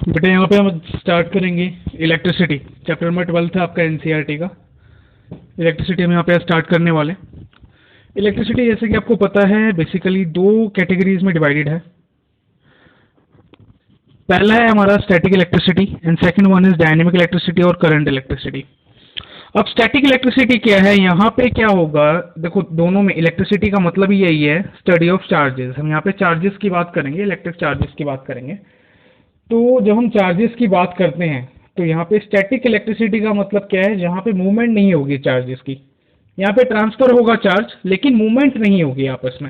बेटा यहाँ पे हम स्टार्ट करेंगे इलेक्ट्रिसिटी। चैप्टर नंबर 12 है आपका एनसीईआरटी का। इलेक्ट्रिसिटी हम यहाँ पे स्टार्ट करने वाले। इलेक्ट्रिसिटी जैसे कि आपको पता है बेसिकली दो कैटेगरीज में डिवाइडेड है। पहला है हमारा static electricity and second one is dynamic electricity और करंट इलेक्ट्रिसिटी। अब स्टैटिक इलेक्ट्रिसिटी क्या है, यहाँ पे क्या होगा, देखो दोनों में इलेक्ट्रिसिटी का मतलब ही यही है, स्टडी ऑफ चार्जेस। हम यहाँ पे चार्जेस की बात करेंगे, इलेक्ट्रिक चार्जेस की बात करेंगे। तो जब हम चार्जेस की बात करते हैं तो यहाँ पे स्टैटिक इलेक्ट्रिसिटी का मतलब क्या है, जहाँ पे मूवमेंट नहीं होगी चार्जेस की। यहाँ पे ट्रांसफर होगा चार्ज लेकिन मूवमेंट नहीं होगी आपस में।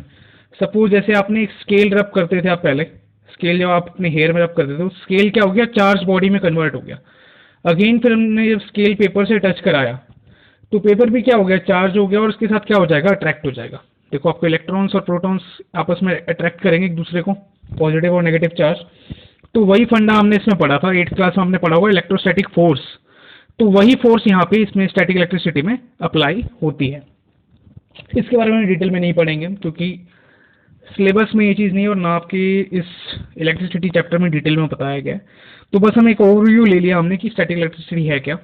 सपोज जैसे आपने एक स्केल रब करते थे आप पहले, स्केल जब आप अपने हेयर में रब करते थे तो स्केल क्या हो गया, चार्ज बॉडी में कन्वर्ट हो गया। अगेन फिर हमने जब स्केल पेपर से टच कराया तो पेपर भी क्या हो गया, चार्ज हो गया और उसके साथ क्या हो जाएगा, अट्रैक्ट हो जाएगा। देखो आपको इलेक्ट्रॉन्स और प्रोटॉन्स आपस में अट्रैक्ट करेंगे एक दूसरे को, पॉजिटिव और नेगेटिव चार्ज। तो वही फंडा हमने इसमें पढ़ा था, 8th क्लास में हमने पढ़ा हुआ इलेक्ट्रोस्टैटिक फोर्स। तो वही फोर्स यहाँ पे इसमें स्टैटिक इलेक्ट्रिसिटी में अप्लाई होती है। इसके बारे में डिटेल में नहीं पढ़ेंगे क्योंकि सिलेबस में ये चीज़ नहीं है और ना आपके इस इलेक्ट्रिसिटी चैप्टर में डिटेल में बताया गया है। तो बस हम एक ओवरव्यू ले लिया हमने कि स्टैटिक इलेक्ट्रिसिटी है क्या।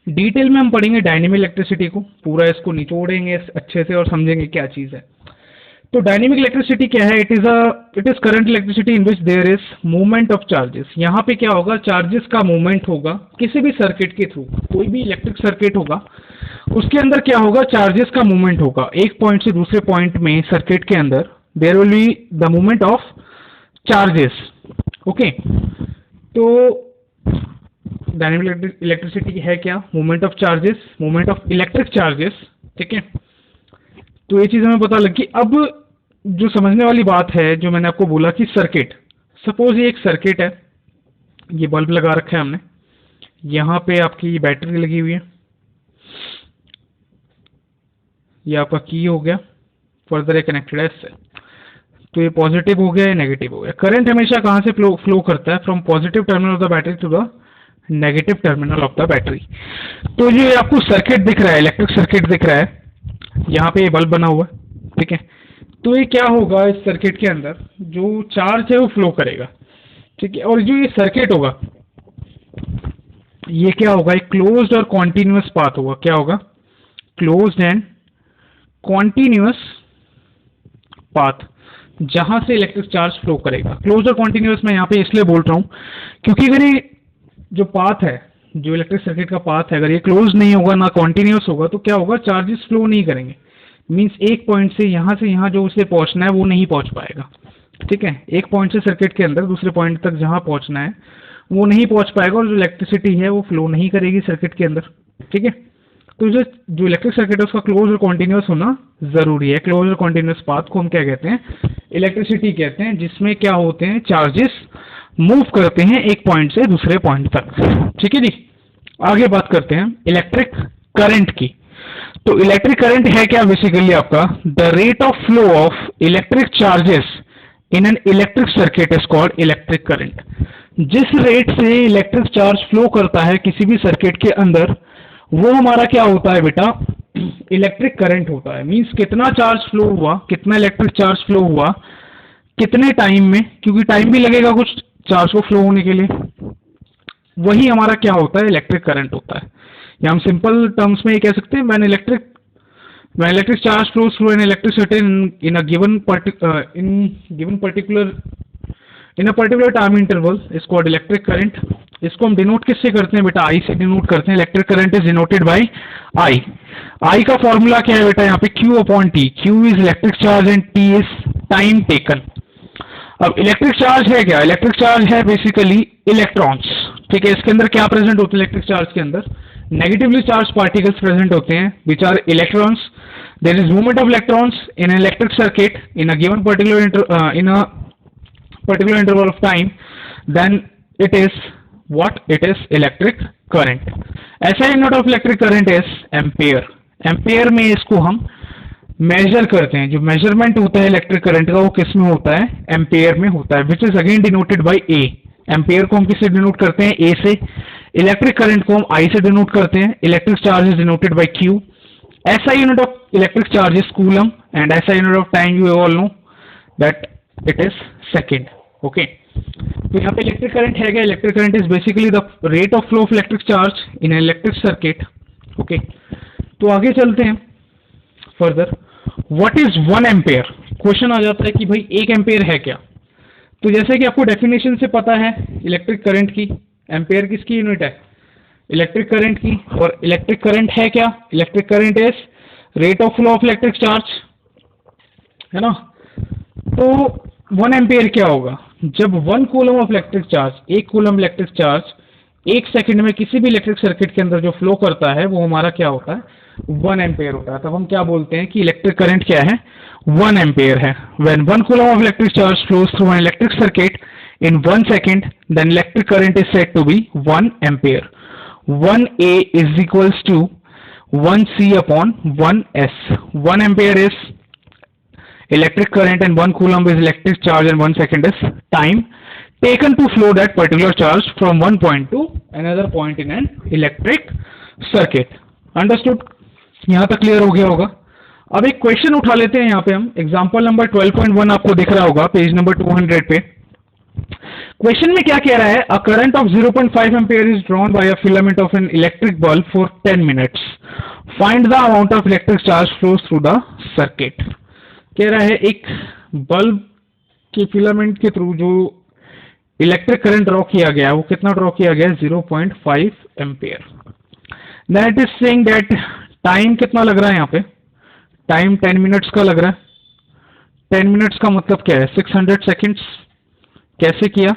डिटेल में हम पढ़ेंगे डायनेमिक इलेक्ट्रिसिटी को, पूरा इसको निचोड़ेंगे अच्छे से और समझेंगे क्या चीज़ है। तो डायनेमिक इलेक्ट्रिसिटी क्या है, it is current electricity in which there is movement of charges. यहाँ पे क्या होगा, चार्जेस का मूवमेंट होगा किसी भी सर्किट के थ्रू। कोई भी इलेक्ट्रिक सर्किट होगा उसके अंदर क्या होगा, चार्जेस का मूवमेंट होगा। एक पॉइंट से दूसरे पॉइंट में सर्किट के अंदर there will be the movement of charges. Okay, तो डायनेमिक इलेक्ट्रिसिटी है क्या, movement of charges, movement of electric charges. ठीक है, तो ये चीज़ हमें पता लगी। अब जो समझने वाली बात है, जो मैंने आपको बोला कि सर्किट, सपोज ये एक सर्किट है, ये बल्ब लगा रखा है हमने, यहाँ पे आपकी बैटरी लगी हुई है, ये आपका की हो गया, फर्दर ये कनेक्टेड है इससे। तो ये पॉजिटिव हो गया, ये नेगेटिव हो गया। करंट हमेशा कहाँ से फ्लो करता है, from positive terminal of the battery to the negative terminal of the battery. तो ये आपको सर्किट दिख रहा है, इलेक्ट्रिक सर्किट दिख रहा है, यहाँ पे ये बल्ब बना हुआ है। ठीक है, तो ये क्या होगा, इस सर्किट के अंदर जो चार्ज है वो फ्लो करेगा। ठीक है, और जो ये सर्किट होगा ये क्या होगा, एक क्लोज्ड और कॉन्टिन्यूअस पाथ होगा। क्या होगा, क्लोज्ड एंड कॉन्टिन्यूअस पाथ, जहां से इलेक्ट्रिक चार्ज फ्लो करेगा। क्लोज्ड और कॉन्टिन्यूअस मैं यहाँ पे इसलिए बोल रहा हूँ क्योंकि अगर ये जो पाथ है, जो इलेक्ट्रिक सर्किट का पाथ है, अगर ये क्लोज नहीं होगा ना कॉन्टिन्यूअस होगा तो क्या होगा, चार्जेस फ्लो नहीं करेंगे। मींस एक पॉइंट से यहाँ जो उसे पहुंचना है वो नहीं पहुंच पाएगा। ठीक है, एक पॉइंट से सर्किट के अंदर दूसरे पॉइंट तक जहां पहुंचना है वो नहीं पहुंच पाएगा और जो इलेक्ट्रिसिटी है वो फ्लो नहीं करेगी सर्किट के अंदर। ठीक है, तो जो इलेक्ट्रिक सर्किट है उसका क्लोज और कॉन्टिन्यूअस होना जरूरी है। क्लोज और कॉन्टिन्यूअस पाथ को हम क्या कहते हैं, इलेक्ट्रिसिटी कहते हैं, जिसमें क्या होते हैं, चार्जेस मूव करते हैं एक पॉइंट से दूसरे पॉइंट तक। ठीक है जी, आगे बात करते हैं इलेक्ट्रिक करंट की। तो इलेक्ट्रिक करंट है क्या, बेसिकली आपका the rate of flow of electric charges in an electric circuit is called electric current. जिस रेट से इलेक्ट्रिक चार्ज फ्लो करता है किसी भी सर्किट के अंदर वो हमारा क्या होता है बेटा, इलेक्ट्रिक करंट होता है। मींस कितना चार्ज फ्लो हुआ, कितना इलेक्ट्रिक चार्ज फ्लो हुआ, कितने टाइम में, क्योंकि टाइम भी लगेगा कुछ चार्ज को फ्लो होने के लिए, वही हमारा क्या होता है, इलेक्ट्रिक करंट होता है। या हम सिंपल टर्म्स में ये कह सकते हैं, when electric charge flows through an electric circuit in a particular time interval is called electric current. इसको हम डिनोट किससे करते हैं बेटा, आई से डिनोट करते हैं। Electric current is denoted by I. I का फॉर्मूला क्या है बेटा, यहाँ पे Q upon T। Q is electric charge and T is time taken. अब इलेक्ट्रिक चार्ज है क्या, इलेक्ट्रिक चार्ज है बेसिकली इलेक्ट्रॉन्स। ठीक है, इसके अंदर क्या प्रेजेंट होते हैं, इलेक्ट्रिक चार्ज के अंदर नेगेटिवली चार्ज पार्टिकल्स प्रेजेंट होते हैं which are electrons. There is movement of electrons in an electric circuit in a given particular interval of time, then it is what, it is electric current. SI unit of electric current is ampere. Ampere में इसको हम major करते हैं। जो measurement होता है electric current का वो किस में होता है, एम्पेयर में होता है, which is again denoted by A. Ampere को हम किससे डिनोट करते हैं, ए से। इलेक्ट्रिक करंट को हम आई से डिनोट करते हैं। Electric charge is denoted bye Q. SI unit of electric charge is coulomb and SI unit of time you all know that it is second. Okay. तो यहाँ पे इलेक्ट्रिक करंट है क्या? Electric current is basically the rate of flow of electric charge in electric circuit. Okay, तो आगे चलते हैं further. What is 1 ampere? Question आ जाता है कि भाई 1 एम्पेयर है क्या? तो जैसे कि आपको डेफिनेशन से पता है इलेक्ट्रिक करंट की, एम्पेयर किसकी यूनिट है? इलेक्ट्रिक करंट की। और इलेक्ट्रिक करंट है क्या? Electric current is rate of flow of electric charge, है ना। तो 1 एम्पेयर क्या होगा? जब 1 coulomb of electric charge, 1 coulomb electric charge 1 second में किसी भी इलेक्ट्रिक सर्किट के अंदर जो फ्लो करता है वो हमारा क्या होता है? 1 एम्पेयर होता है। तब हम क्या बोलते हैं कि इलेक्ट्रिक करंट क्या है? 1 एम्पेयर है। When 1 coulomb of electric charge flows through an electric circuit in 1 second, then electric current is said to be 1 ampere. 1A is equals to 1C upon 1S. 1 ampere is electric current and 1 coulomb is electric charge and 1 second is time taken to flow that particular charge from one point to another point in an electric circuit. Understood? यहाँ तक clear हो गया होगा। अब एक question उठा लेते हैं यहाँ पे हम। एग्जाम्पल नंबर 12.1 आपको दिख रहा होगा पेज नंबर 200 पे। क्वेश्चन में क्या कह रहा है? A current of 0.5 ampere is drawn by a filament of an electric bulb for 10 minutes. Find the amount of electric charge flows through the circuit. कह रहा है एक बल्ब के फिलामेंट के थ्रू जो इलेक्ट्रिक करंट ड्रॉ किया गया, वो कितना ड्रॉ किया गया? 0.5 ampere. That is saying that time कितना लग रहा है यहाँ पे? टाइम 10 मिनट्स का लग रहा है। 10 मिनट्स का मतलब क्या है? 600 सेकेंड्स। कैसे किया?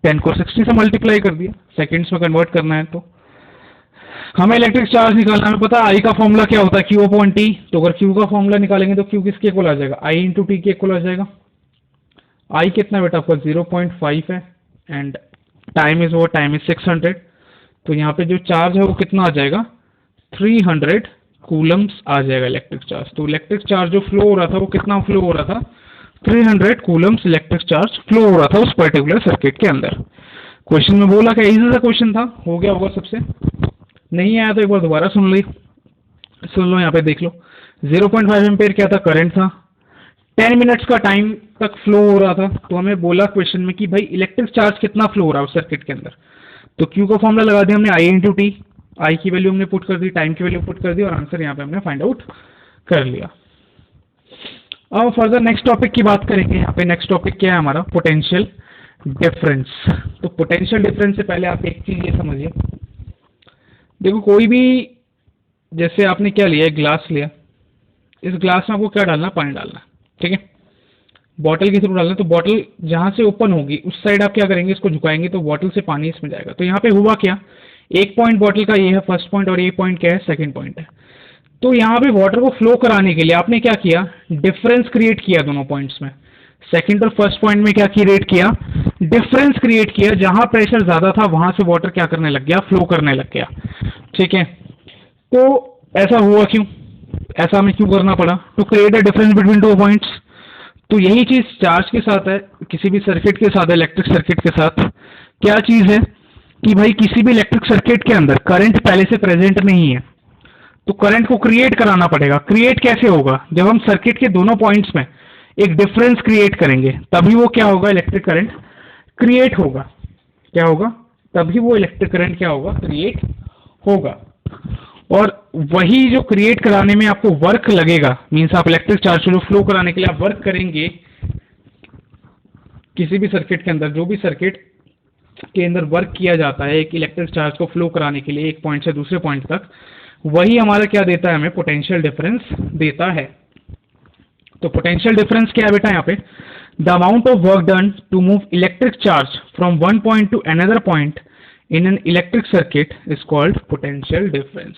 10 को 60 से मल्टीप्लाई कर दिया, सेकेंड्स में कन्वर्ट करना है। तो हमें इलेक्ट्रिक चार्ज निकालना, हमें पता है आई का फॉर्मूला क्या होता है? Q upon T. तो अगर Q का फॉर्मूला निकालेंगे तो Q किसके इक्वल आ जाएगा? I इंटू टी के इक्वल आ जाएगा। I कितना बेटा आपका? 0.5 है एंड टाइम इज वो, टाइम इज 600। तो यहाँ पे जो चार्ज है वो कितना आ जाएगा? 300 कूलम्स आ जाएगा इलेक्ट्रिक चार्ज। तो इलेक्ट्रिक चार्ज जो फ्लो हो रहा था वो कितना फ्लो हो रहा था? 300 कूलम्स इलेक्ट्रिक चार्ज फ्लो हो रहा था उस पर्टिकुलर सर्किट के अंदर। क्वेश्चन में बोला क्या? इजी सा क्वेश्चन था, हो गया होगा सबसे। नहीं आया तो एक बार दोबारा सुन लो, यहाँ पे देख लो। 0.5 एम्पेयर क्या था? करंट था। 10 मिनट्स का टाइम तक फ्लो हो रहा था। तो हमें बोला क्वेश्चन में कि भाई इलेक्ट्रिक चार्ज कितना फ्लो हो रहा है उस सर्किट के अंदर। तो Q का फॉर्मूला लगा दिया हमने, I इंटू टी। आई की वैल्यू हमने पुट कर दी, टाइम की वैल्यू पुट कर दी और आंसर यहाँ पे हमने फाइंड आउट कर लिया। अब फर्दर नेक्स्ट टॉपिक की बात करेंगे। यहाँ पे नेक्स्ट टॉपिक क्या है हमारा? Potential difference. तो पोटेंशियल डिफरेंस से पहले आप एक चीज ये समझिए, देखो कोई भी, जैसे आपने क्या लिया? एक ग्लास लिया, इस ग्लास में आपको क्या डालना? पानी डालना, ठीक है। बॉटल के थ्रू डालना, तो बॉटल जहां से ओपन होगी उस साइड आप क्या करेंगे? इसको झुकाएंगे तो बॉटल से पानी इसमें जाएगा। तो यहाँ पे हुआ क्या? एक पॉइंट बॉटल का ये है फर्स्ट पॉइंट और ये पॉइंट क्या है? सेकंड पॉइंट है। तो यहाँ पे वाटर को फ्लो कराने के लिए आपने क्या किया? डिफरेंस क्रिएट किया दोनों पॉइंट्स में। सेकंड और फर्स्ट पॉइंट में क्या क्रिएट किया? डिफरेंस क्रिएट किया। जहां प्रेशर ज्यादा था वहां से वाटर क्या करने लग गया? फ्लो करने लग गया, ठीक है। तो ऐसा हुआ क्यों? ऐसा हमें क्यों करना पड़ा? To create a difference between two points. तो यही चीज चार्ज के साथ है, किसी भी सर्किट के साथ, इलेक्ट्रिक सर्किट के साथ क्या चीज है कि भाई किसी भी इलेक्ट्रिक सर्किट के अंदर करंट पहले से प्रेजेंट नहीं है, तो करंट को क्रिएट कराना पड़ेगा। क्रिएट कैसे होगा? जब हम सर्किट के दोनों पॉइंट्स में एक डिफरेंस क्रिएट करेंगे तभी वो क्या होगा? इलेक्ट्रिक करंट क्रिएट होगा। क्या होगा? तभी वो इलेक्ट्रिक करंट क्या होगा? क्रिएट होगा। और वही जो क्रिएट कराने में आपको वर्क लगेगा, मीन्स आप इलेक्ट्रिक चार्ज को फ्लो कराने के लिए आप वर्क करेंगे किसी भी सर्किट के अंदर, जो भी सर्किट के अंदर वर्क किया जाता है एक इलेक्ट्रिक चार्ज को फ्लो कराने के लिए एक पॉइंट से दूसरे पॉइंट तक, वही हमारा क्या देता है? हमें पोटेंशियल डिफरेंस देता है। तो पोटेंशियल डिफरेंस क्या है बेटा? यहाँ पे the amount of work done to move electric charge from one point to another point in an electric circuit is called potential difference.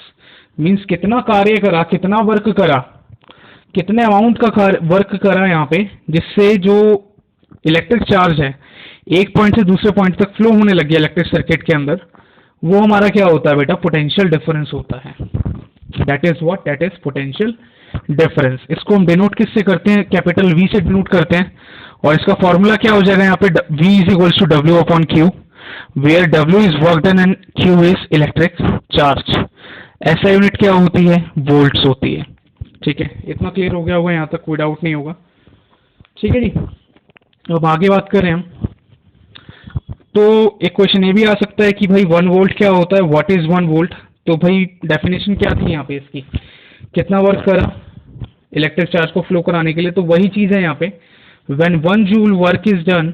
Means कितना कार्य करा, कितना वर्क करा, कितने अमाउंट का वर्क करा यहाँ पे, जिससे जो इलेक्ट्रिक चार्ज है एक पॉइंट से दूसरे पॉइंट तक फ्लो होने लग गया इलेक्ट्रिक सर्किट के अंदर, वो हमारा क्या होता है बेटा? पोटेंशियल डिफरेंस होता है। That is what? That is potential difference. इसको हम डिनोट किससे करते हैं? कैपिटल V से डिनोट करते हैं। और इसका फॉर्मूला क्या हो जाएगा यहाँ पे? V is equals to W upon Q, where W is work done and Q is electric charge. ऐसा यूनिट क्या होती है? वोल्ट्स होती है, ठीक है। इतना क्लियर हो गया होगा, यहाँ तक कोई डाउट नहीं होगा, ठीक है जी। अब आगे बात करें हम तो एक क्वेश्चन ये भी आ सकता है कि भाई 1 वोल्ट क्या होता है, व्हाट इज 1 वोल्ट। तो भाई डेफिनेशन क्या थी यहाँ पे इसकी, कितना वर्क करा इलेक्ट्रिक चार्ज को फ्लो कराने के लिए। तो वही चीज है यहाँ पे, when 1 joule work is done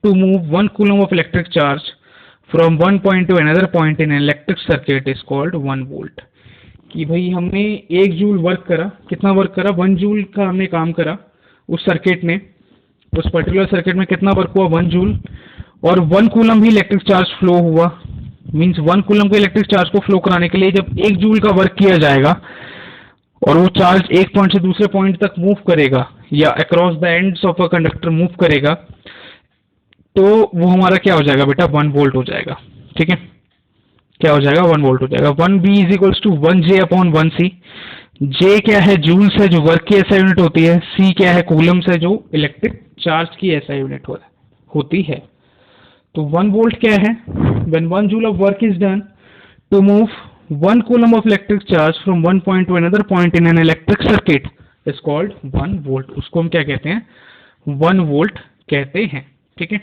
to move 1 coulomb of electric charge from one point to another point in electric circuit is called 1 volt. कि भाई हमने 1 जूल वर्क करा, कितना वर्क करा, 1 जूल का हमने काम करा उस सर्किट ने, उस पर्टिकुलर सर्किट में कितना वर्क हुआ 1 जूल, और 1 कूलम भी इलेक्ट्रिक चार्ज फ्लो हुआ। मींस 1 कूलम को इलेक्ट्रिक चार्ज को फ्लो कराने के लिए जब 1 जूल का वर्क किया जाएगा और वो चार्ज एक पॉइंट से दूसरे पॉइंट तक मूव करेगा या across the ends of a conductor move करेगा, तो वो हमारा क्या हो जाएगा बेटा, 1 वोल्ट हो जाएगा। ठीक है, क्या हो जाएगा, 1 वोल्ट हो जाएगा। 1 B is equals to 1J upon 1C। J क्या है, जूल्स है जो वर्क की एसआई यूनिट होती है, C क्या है, कूलम्स है जो इलेक्ट्रिक चार्ज की एसआई यूनिट होती है। तो 1 वोल्ट क्या है, when 1 joule of work is done to move 1 coulomb of electric charge from one point to another point in an electric circuit is called 1 volt. उसको हम क्या कहते हैं, 1 वोल्ट कहते हैं। ठीक है,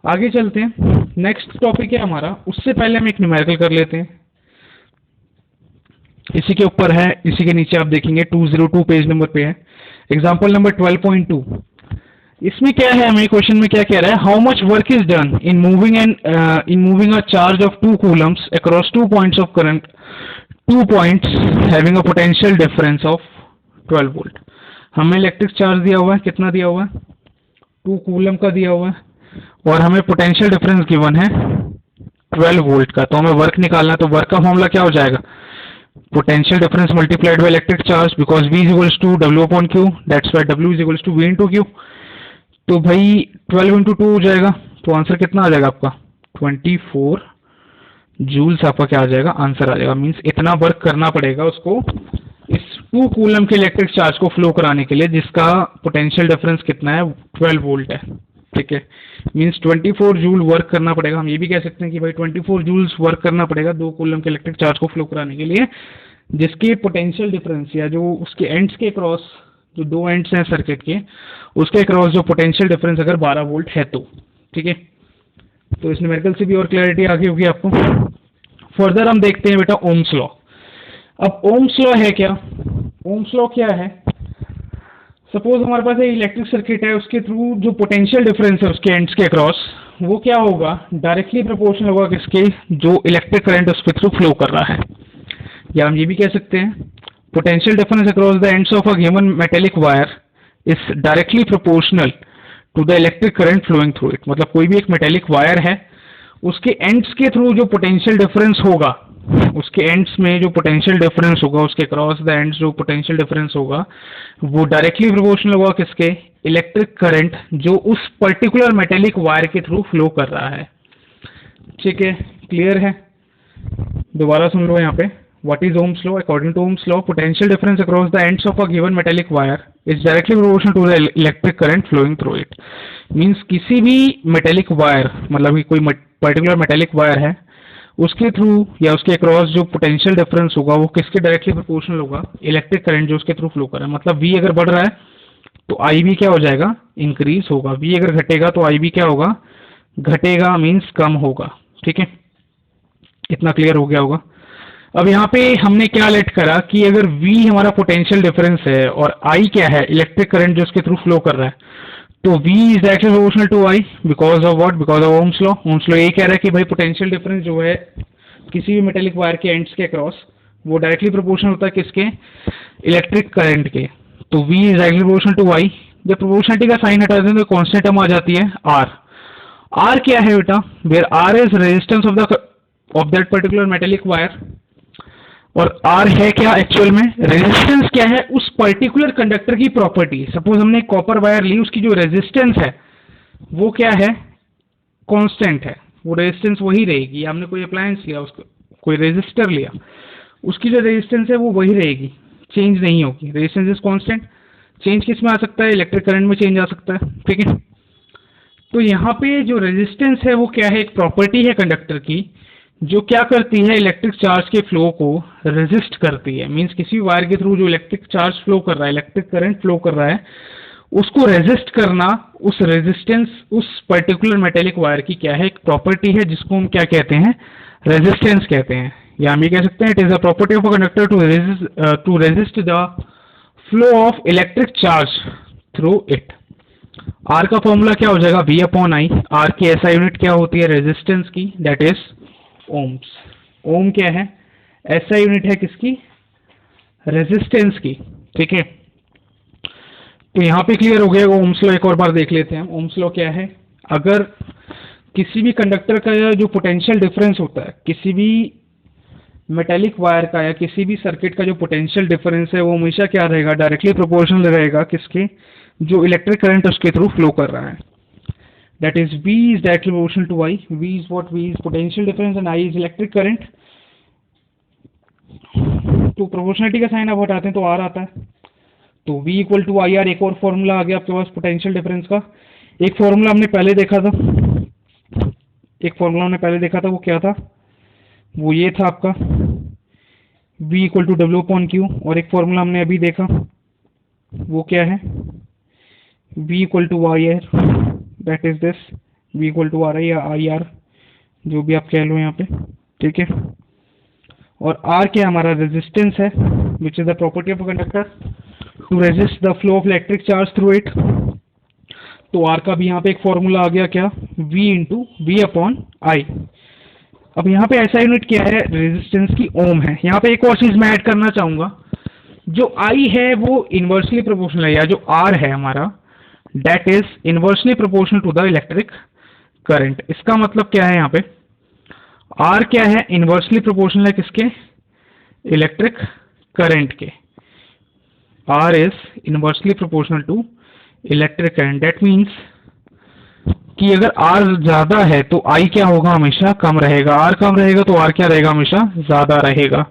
आगे चलते हैं। नेक्स्ट टॉपिक है हमारा, उससे पहले हम एक न्यूमेरिकल कर लेते हैं। इसी के ऊपर है, इसी के नीचे आप देखेंगे 202 पेज नंबर पे है, एग्जांपल नंबर 12.2। इसमें क्या है, हमें क्वेश्चन में क्या कह रहा है, how much work is done in moving a charge of 2 Coulomb's across 2 points of current, 2 points having a potential difference of 12 volt. हमें इलेक्ट्रिक चार्ज दिया हुआ है, कितना दिया हुआ है, 2 कूलम का दिया हुआ है, और हमें पोटेंशियल डिफरेंस गिवन है 12 वोल्ट का। तो हमें वर्क निकालना है, तो वर्क का फॉर्मूला क्या हो जाएगा, potential difference multiplied by electric charge, because V is equals to W upon Q, that's why W is equals to V into Q। तो भाई 12 इंटू 2 हो जाएगा, तो आंसर कितना आ जाएगा आपका, 24 जूल्स आपका क्या आ जाएगा, आंसर आ जाएगा। मीन्स इतना वर्क करना पड़ेगा उसको इस 2 कूलम के इलेक्ट्रिक चार्ज को फ्लो कराने के लिए, जिसका पोटेंशियल डिफरेंस कितना है, 12 वोल्ट है। ठीक है, मीन्स 24 जूल वर्क करना पड़ेगा। हम ये भी कह सकते हैं कि भाई 24 जूल्स वर्क करना पड़ेगा 2 कूलम के इलेक्ट्रिक चार्ज को फ्लो कराने के लिए, जिसके पोटेंशियल डिफरेंस या जो उसके एंड्स के क्रॉस, जो 2 एंड्स हैं सर्किट के, उसके क्रॉस जो पोटेंशियल डिफरेंस अगर 12 वोल्ट है तो। ठीक है, तो इस न्यूमेरिकल से भी और क्लैरिटी आ गई होगी आपको। फर्दर हम देखते हैं बेटा ओम्स लॉ। अब ओम्स लॉ है क्या, ओम्स लॉ क्या है, सपोज हमारे पास एक इलेक्ट्रिक सर्किट है, उसके थ्रू जो पोटेंशियल डिफरेंस है उसके एंड्स के अक्रॉस, वो क्या होगा, डायरेक्टली प्रोपोर्शनल होगा किसके, जो इलेक्ट्रिक करंट उसके थ्रू फ्लो कर रहा है। या हम ये भी कह सकते हैं potential difference across the ends of a given metallic wire is directly proportional to the electric current flowing through it. मतलब कोई भी एक मेटेलिक वायर है, उसके एंड्स के थ्रू जो पोटेंशियल डिफरेंस होगा, उसके एंड्स में जो पोटेंशियल डिफरेंस होगा, उसके क्रॉस द एंड्स जो पोटेंशियल डिफरेंस होगा, वो डायरेक्टली प्रोपोर्शनल होगा किसके, इलेक्ट्रिक करंट जो उस पर्टिकुलर मेटेलिक वायर के थ्रू फ्लो कर रहा है। ठीक है, क्लियर है, दोबारा सुन लो यहाँ पे, what is Ohm's law, according to Ohm's law potential difference across the ends of a given metallic wire is directly proportional to the electric current flowing through it. Means किसी भी मेटेलिक वायर, मतलब कि कोई particular metallic wire है, उसके through या उसके across जो पोटेंशियल डिफरेंस होगा वो किसके डायरेक्टली प्रोपोर्शनल होगा, इलेक्ट्रिक करंट जो उसके थ्रू फ्लो कर रहा है। मतलब V अगर बढ़ रहा है तो I भी क्या हो जाएगा, इंक्रीज होगा। V अगर घटेगा तो I भी क्या होगा, घटेगा, मींस कम होगा। ठीक है, इतना क्लियर हो गया होगा। अब यहाँ पे हमने क्या लेट करा कि अगर V हमारा पोटेंशियल डिफरेंस है और I क्या है, इलेक्ट्रिक करंट जो उसके थ्रू फ्लो कर रहा है, तो V is directly proportional to I because of what, because of Ohm's law. Ohm's law ये कह रहा है कि भाई पोटेंशियल डिफरेंस जो है किसी भी मेटेलिक वायर के एंड्स के क्रॉस, वो डायरेक्टली प्रोपोर्शनल होता है किसके, इलेक्ट्रिक करंट के। तो V is directly proportional to I। जब प्रोपोर्शनलिटी का साइन हटा दें तो कांस्टेंट टर्म आ जाती है R। R क्या है बेटा, where R is resistance of that particular metallic wire, और R है क्या एक्चुअल में, रेजिस्टेंस क्या है उस पर्टिकुलर कंडक्टर की प्रॉपर्टी। सपोज हमने एक कॉपर वायर ली, उसकी जो रेजिस्टेंस है वो क्या है, कांस्टेंट है, वो रेजिस्टेंस वही रहेगी। हमने कोई अप्लायंस लिया, उसको कोई रेजिस्टर लिया, उसकी जो रेजिस्टेंस है वो वही रहेगी, चेंज नहीं होगी। रेजिस्टेंस इज कांस्टेंट, चेंज किस में आ सकता है, इलेक्ट्रिक करंट में चेंज आ सकता है। ठीक है, तो यहाँ पे जो रेजिस्टेंस है वो क्या है, एक प्रॉपर्टी है कंडक्टर की, जो क्या करती है, इलेक्ट्रिक चार्ज के फ्लो को रेजिस्ट करती है। मींस किसी वायर के थ्रू जो इलेक्ट्रिक चार्ज फ्लो कर रहा है, इलेक्ट्रिक करंट फ्लो कर रहा है, उसको रेजिस्ट करना, उस रेजिस्टेंस, उस पर्टिकुलर मेटेलिक वायर की क्या है, एक प्रॉपर्टी है जिसको हम क्या कहते हैं, रेजिस्टेंस कहते हैं। या हम ये कह सकते हैं it is a property of a conductor to resist the flow of electric charge through it. R का फॉर्मूला क्या हो जाएगा, V अपॉन आई। आर की ऐसा यूनिट क्या होती है, रेजिस्टेंस की, दैट इज ओम्स। ओम क्या है, ऐसा यूनिट है किसकी, रेजिस्टेंस की। ठीक है, तो यहाँ पे क्लियर हो गया। ओम्स लॉ एक और बार देख लेते हैं हम। ओम्स लॉ क्या है, अगर किसी भी कंडक्टर का जो पोटेंशियल डिफरेंस होता है, किसी भी मेटेलिक वायर का या किसी भी सर्किट का जो पोटेंशियल डिफरेंस है, वो हमेशा क्या रहेगा, डायरेक्टली प्रोपोर्शनल रहेगा किसके, जो इलेक्ट्रिक करंट उसके थ्रू फ्लो कर रहा है। That is V is directly proportional to I। V is what, V is potential difference and I is electric current. तो प्रोपोर्शनलिटी का साइन आप हटाते हैं तो R आता है, तो V equal to I R. एक और फॉर्मूला आ गया आपके पास पोटेंशियल डिफरेंस का। एक फॉर्मूला हमने पहले देखा था, वो क्या था, वो ये था आपका V equal to W upon Q. और एक फॉर्मूला हमने अभी देखा, वो क्या है, V equal to I R, that is this, V equal to R I या आई आर, जो भी आप कह लो यहाँ पे। ठीक है, और R क्या हमारा रेजिस्टेंस है, which is the property of a conductor to resist the flow of electric charge through it. तो R का भी यहाँ पे एक फॉर्मूला आ गया, क्या, V into V upon I. अब यहाँ पे ऐसा यूनिट क्या है, रेजिस्टेंस की, ओम है। यहाँ पे एक और चीज मैं ऐड करना चाहूंगा, जो I है वो इनवर्सली प्रोपोर्शनल है, या जो R है हमारा, that is inversely proportional to the electric current. इसका मतलब क्या है, यहाँ पे R क्या है, इनवर्सली प्रोपोर्शनल है किसके, इलेक्ट्रिक करंट के। R is inversely proportional to electric current. That means कि अगर R ज्यादा है तो I क्या होगा, हमेशा कम रहेगा। R कम रहेगा तो R क्या रहेगा, हमेशा ज्यादा रहेगा।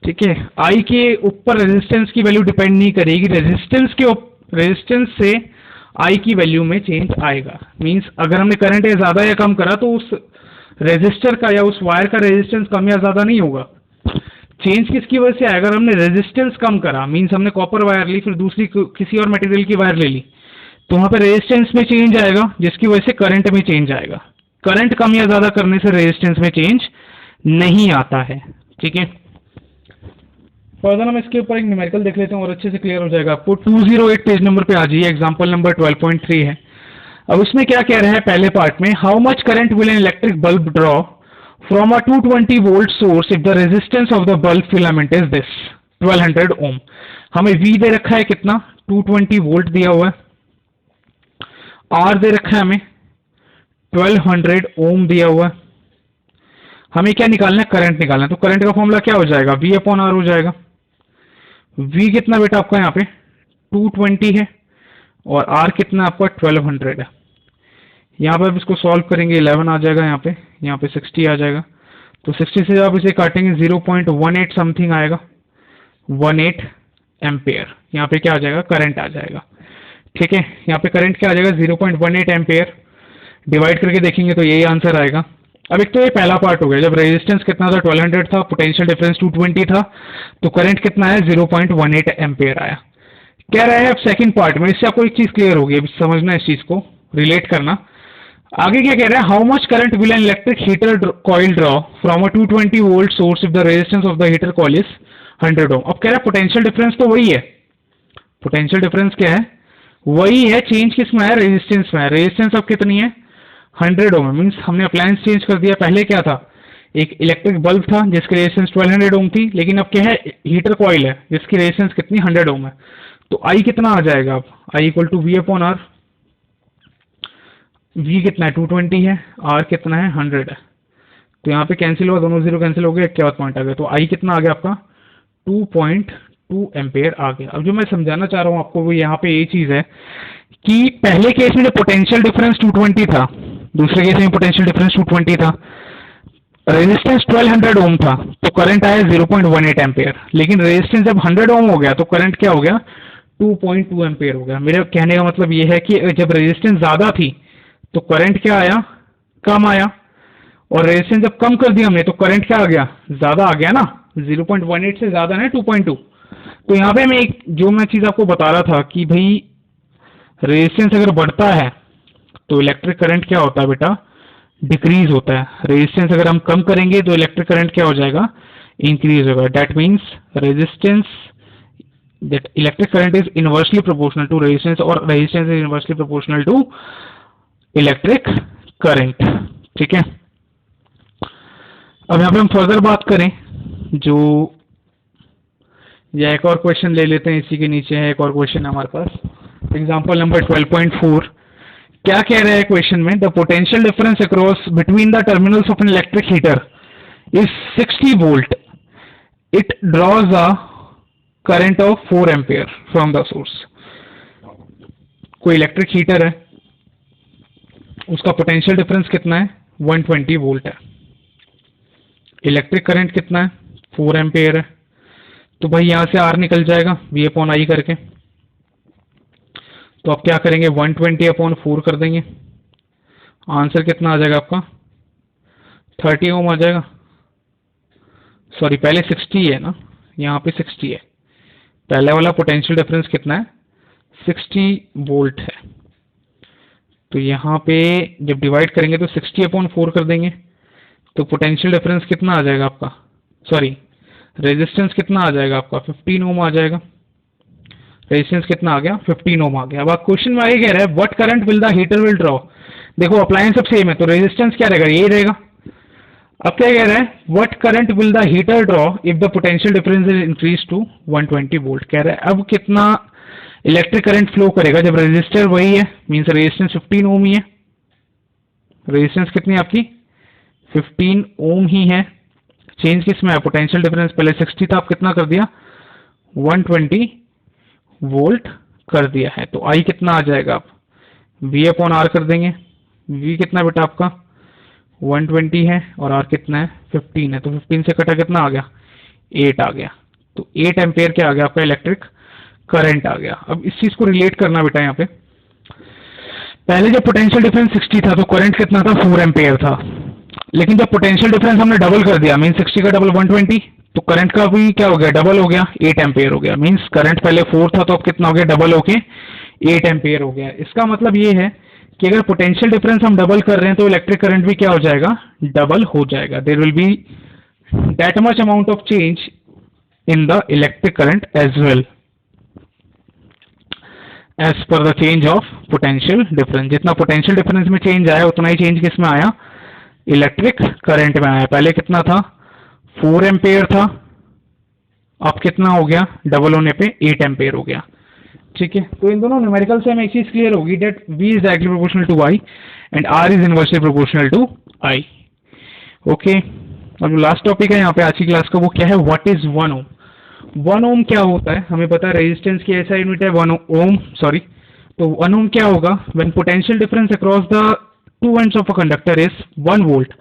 ठीक है, I के ऊपर रेजिस्टेंस की वैल्यू डिपेंड नहीं करेगी, रेजिस्टेंस से I की वैल्यू में चेंज आएगा। मींस अगर हमने करंट ज्यादा या कम करा तो उस रेजिस्टर का या उस वायर का रेजिस्टेंस कम या ज्यादा नहीं होगा। चेंज किसकी वजह से आएगा, अगर हमने रेजिस्टेंस कम करा, मींस हमने कॉपर वायर ली, फिर दूसरी किसी और मटेरियल की वायर ले ली, तो वहां पे रेजिस्टेंस में चेंज आएगा, जिसकी वजह से करंट में चेंज आएगा। करंट कम या ज्यादा करने से रेजिस्टेंस में चेंज नहीं आता है। ठीक है, फर्दर हम इसके ऊपर एक न्यूमेरिकल देख लेते हैं और अच्छे से क्लियर हो जाएगा आपको। 208 पेज नंबर पे आ जाइए, एग्जाम्पल नंबर 12.3 है। अब उसमें क्या कह रहा है, पहले पार्ट में, how much current will an electric bulb draw from a 220 volt source if the resistance of the bulb filament is this 1200 ohm। हमें V दे रखा है कितना, 220 वोल्ट दिया हुआ है, R दे रखा है हमें 1200 ओम दिया हुआ है। हमें क्या निकालना है, करंट निकालना है। तो करंट का फॉर्मूला क्या हो जाएगा, V अपॉन R हो जाएगा। V कितना बेटा आपका यहाँ पे 220 है और R कितना आपका 1200 है। यहाँ पर आप इसको सॉल्व करेंगे 11 आ जाएगा, यहाँ पे 60 आ जाएगा। तो 60 से आप इसे काटेंगे 0.18 समथिंग आएगा, 18 एम्पेयर। यहाँ पे क्या आ जाएगा, करंट आ जाएगा। ठीक है, यहाँ पे करंट क्या आ जाएगा, 0.18 एम्पेयर। डिवाइड करके देखेंगे तो यही आंसर आएगा। अब एक तो ये पहला पार्ट हो गया, जब रेजिस्टेंस कितना था 1200 था, पोटेंशियल डिफरेंस 220 था, तो करंट कितना है 0.18 एम्पेयर आया। कह रहा है अब सेकंड पार्ट में, इससे आपको एक चीज क्लियर होगी, अब समझना इस चीज को रिलेट करना। आगे क्या कह रहा है, how much current will an electric heater coil draw from a 220 volt source if the resistance of the heater coil is 100 ओम। अब कह रहा है पोटेंशियल डिफरेंस तो वही है, पोटेंशियल डिफरेंस क्या है, वही है, चेंज किस में है, रेजिस्टेंस में है। रेजिस्टेंस अब कितनी है, 100 ओम है। मींस हमने अप्लायंस चेंज कर दिया। पहले क्या था, एक इलेक्ट्रिक बल्ब था जिसकी रेजिस्टेंस 1200 ओम थी, लेकिन अब क्या है, हीटर कॉइल है जिसकी रेजिस्टेंस कितनी 100 ओम है। तो आई कितना आ जाएगा, अब I equal to V upon R. V कितना है 220 है, R कितना है 100 है। तो यहाँ पे कैंसिल हुआ, दोनों जीरो कैंसिल हो गए, क्या पॉइंट आ गया। तो I कितना आ गया आपका 2.2 एम्पेयर आ गया। अब जो मैं समझाना चाह रहा हूँ आपको वो यहाँ पे ये चीज है कि पहले केस में जो पोटेंशियल डिफरेंस 220 था, दूसरे केस में पोटेंशियल डिफरेंस 220 था, रेजिस्टेंस 1200 ओम था, तो करंट आया 0.18 एम्पेयर। लेकिन रेजिस्टेंस जब 100 ओम हो गया तो करंट क्या हो गया, 2.2 एम्पेयर हो गया। मेरे कहने का मतलब ये है कि जब रेजिस्टेंस ज्यादा थी तो करंट क्या आया, कम आया, और रेजिस्टेंस जब कम कर दिया हमने तो करंट क्या आ गया, ज्यादा आ गया ना, 0.18 से ज्यादा है 2.2। तो यहाँ पे मैं जो मैं चीज आपको बता रहा था कि भाई रेजिस्टेंस अगर बढ़ता है तो इलेक्ट्रिक करंट क्या होता है बेटा, डिक्रीज होता है। रेजिस्टेंस अगर हम कम करेंगे तो इलेक्ट्रिक करंट क्या हो जाएगा, इंक्रीज होगा। That means resistance, that electric current is inversely proportional to resistance और resistance is inversely proportional to electric current. ठीक है, अब यहाँ पे हम फर्दर बात करें, जो या एक और क्वेश्चन ले लेते हैं, इसी के नीचे है एक और क्वेश्चन हमारे पास। एग्जांपल नंबर 12.4 क्या कह रहा है क्वेश्चन में, the potential difference across between the terminals of an electric heater is 60 volt, it draws a current of 4 ampere from the source. कोई इलेक्ट्रिक हीटर है, उसका पोटेंशियल डिफरेंस कितना है, 120 वोल्ट है, इलेक्ट्रिक करंट कितना है, 4 एम्पियर है। तो भाई यहां से R निकल जाएगा V अपॉन I करके, तो आप क्या करेंगे, 120 अपॉन 4 कर देंगे, आंसर कितना आ जाएगा आपका, 30 ओम आ जाएगा। सॉरी, पहले 60 है ना, यहाँ पे 60 है, पहले वाला पोटेंशियल डिफरेंस कितना है, 60 वोल्ट है। तो यहाँ पे जब डिवाइड करेंगे तो 60 अपॉन 4 कर देंगे, तो पोटेंशियल डिफरेंस कितना आ जाएगा आपका, सॉरी रेजिस्टेंस कितना आ जाएगा आपका, 15 ओम आ जाएगा। रेजिस्टेंस कितना आ गया, 15 ओम आ गया। अब आप क्वेश्चन में आगे कह रहा है what current will the heater will draw. देखो अप्लायंस सब सेम है, तो रेजिस्टेंस क्या रहेगा, यही रहेगा। अब क्या कह रहा है, what current will the heater draw if the potential difference is increase to 120 volt. कह रहा है अब कितना इलेक्ट्रिक करंट फ्लो करेगा जब रेजिस्टर वही है, मीन्स रेजिस्टेंस 15 ओम ही है। रेजिस्टेंस कितनी है आपकी, 15 ओम ही है। चेंज किस में है, पोटेंशियल डिफरेंस पहले 60 था, आप कितना कर दिया, 120 वोल्ट कर दिया है। तो I कितना आ जाएगा, आप V अपॉन R कर देंगे। V कितना बेटा आपका 120 है और R कितना है 15 है, तो 15 से कटा कितना आ गया, 8 आ गया। तो 8 एम्पेयर क्या आ गया आपका, इलेक्ट्रिक करंट आ गया। अब इस चीज को रिलेट करना बेटा, यहाँ पे पहले जब पोटेंशियल डिफरेंस 60 था तो करंट कितना था, 4 एम्पेयर था। लेकिन जब पोटेंशियल डिफरेंस हमने डबल कर दिया, मीन 60 का डबल 120, तो करंट का भी क्या हो गया, डबल हो गया, 8 एम्पेयर हो गया। मीन्स करंट पहले 4 था तो अब कितना हो गया, डबल होके 8 एम्पेयर हो गया। इसका मतलब ये है कि अगर पोटेंशियल डिफरेंस हम डबल कर रहे हैं तो इलेक्ट्रिक करंट भी क्या हो जाएगा, डबल हो जाएगा। There will be that much amount of change in the electric current as well as per the change of potential difference. जितना पोटेंशियल डिफरेंस में चेंज आया उतना ही चेंज किस में आया, इलेक्ट्रिक करंट में आया। पहले कितना था, 4 एम्पेयर था, अब कितना हो गया, डबल होने पे 8 एम्पेयर हो गया। ठीक है, तो इन दोनों न्यूमेरिकल से हमें एक चीज क्लियर होगी, that V is directly proportional to I and R is inversely proportional to I। Okay, अब लास्ट टॉपिक है यहाँ पे आज की क्लास का, वो क्या है, व्हाट इज 1 ओम। 1 ओम क्या होता है, हमें पता है रेजिस्टेंस की ऐसा यूनिट है 1 ओम, सॉरी। तो 1 ओम क्या होगा, when potential difference across the two ends of a conductor is 1 volt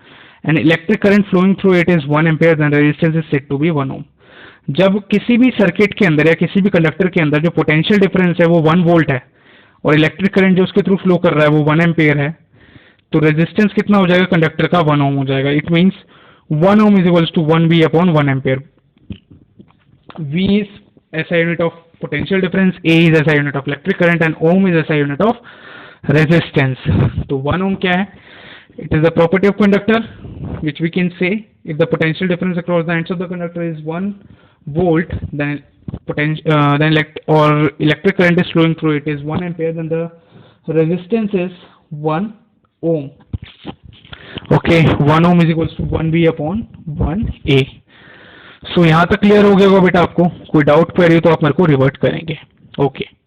and electric current flowing through it is 1 ampere, then resistance is said to be 1 ohm। जब किसी भी सर्किट के अंदर या किसी भी कंडक्टर के अंदर जो पोटेंशियल डिफरेंस है वो 1 वोल्ट है और इलेक्ट्रिक करंट जो उसके थ्रू फ्लो कर रहा है वो 1 एम्पेयर है, तो रेजिस्टेंस कितना हो जाएगा कंडक्टर का, 1 ओम हो जाएगा। It means 1 ohm is equals to 1 V upon 1 ampere. V is SI unit of potential difference, A is SI unit of electric current and ohm is SI unit of resistance. तो 1 ohm क्या है, it is the property of conductor which we can say if the potential difference across the ends of the conductor is 1 volt, then electric current is flowing through it is 1 ampere, then the resistance is 1 ohm। okay, 1 ohm is equals to 1 V upon 1 A। so यहाँ तक clear हो गया होगा बेटा आपको, कोई doubt query तो आप मेरे को रिवर्ट करेंगे। ओके